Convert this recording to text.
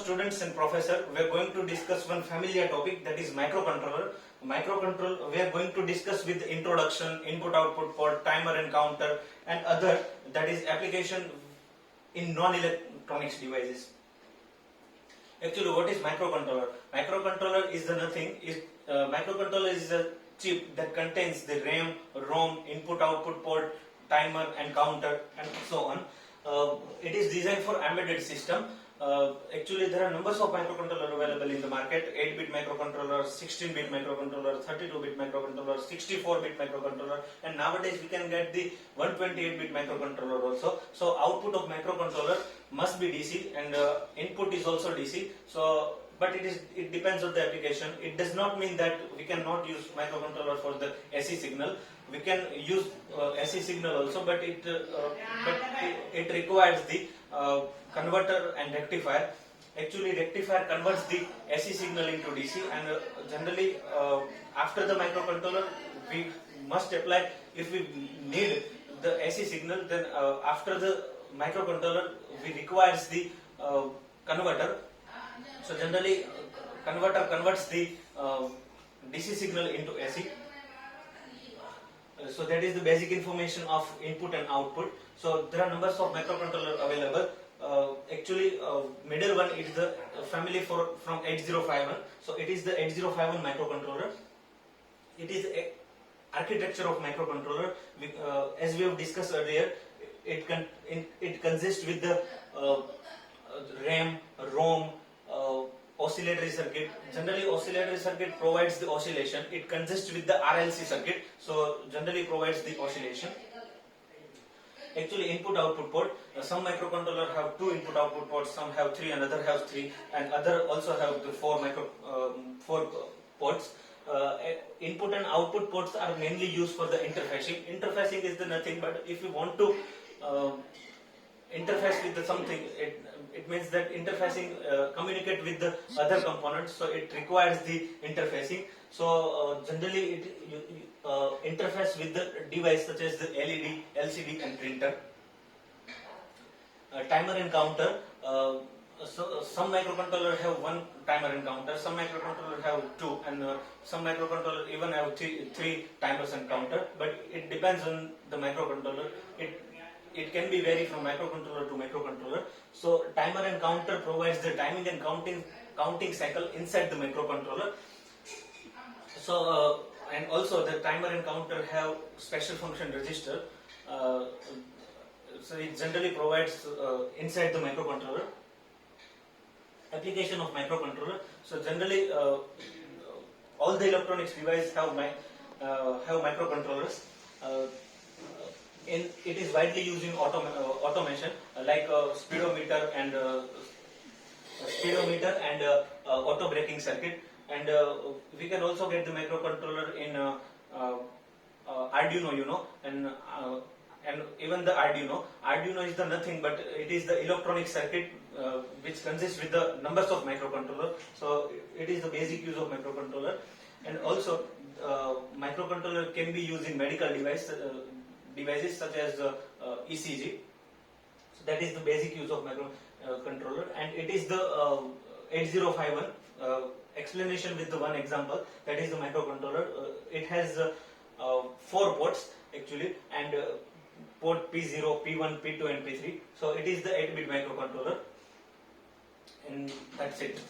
students and professor, we are going to discuss one familiar topic, that is microcontroller. We are going to discuss with introduction, input output port, timer and counter, and other, that is application in non-electronics devices. Actually, what is microcontroller? Microcontroller is microcontroller is a chip that contains the RAM, ROM, input output port, timer and counter, and so on. It is designed for embedded system. Actually, there are numbers of microcontroller available in the market: 8-bit microcontroller, 16-bit microcontroller, 32-bit microcontroller, 64-bit microcontroller, and nowadays we can get the 128-bit microcontroller also. So output of microcontroller must be DC, and input is also DC. So, but it depends on the application. It does not mean that we cannot use microcontroller for the AC signal. We can use AC signal also, but it requires the converter and rectifier. Actually, rectifier converts the AC signal into DC, and generally after the microcontroller we must apply, if we need the AC signal, then after the microcontroller we requires the converter. So generally converter converts the DC signal into AC. So that is the basic information of input and output. So there are numbers of microcontroller available. Actually, middle one is the family from 8051. So it is the 8051 microcontroller. It is a architecture of microcontroller. As we have discussed earlier, it consists with the RAM, ROM, oscillatory circuit. Generally, oscillatory circuit provides the oscillation. It consists with the RLC circuit, so generally provides the oscillation. Actually, input output port. Some microcontroller have 2 input output ports, some have 3, another have 3, and other also have the 4 ports. Input and output ports are mainly used for the interfacing. Interfacing is the nothing but if you want to interface with something, it means that interfacing communicate with the other components, so it requires the interfacing. So generally it interface with the device such as the LED, LCD and printer. Timer and counter. So some microcontroller have 1 timer and counter, some microcontroller have 2, and some microcontroller even have 3 timers and counter, but it depends on the microcontroller. It can be vary from microcontroller to microcontroller. So timer and counter provides the timing and counting cycle inside the microcontroller. So and also the timer and counter have special function register. So it generally provides inside the microcontroller. Application of microcontroller. So generally all the electronics devices have microcontrollers. It is widely used in automation, like speedometer and auto braking circuit, and we can also get the microcontroller in Arduino, and even the Arduino. Arduino is the nothing but it is the electronic circuit which consists with the numbers of microcontroller. So it is the basic use of microcontroller, and also microcontroller can be used in medical devices such as ECG. So that is the basic use of microcontroller, and it is the 8051 explanation with the one example, that is the microcontroller. It has 4 ports actually, and port P0, P1, P2 and P3. So it is the 8-bit microcontroller, and that's it.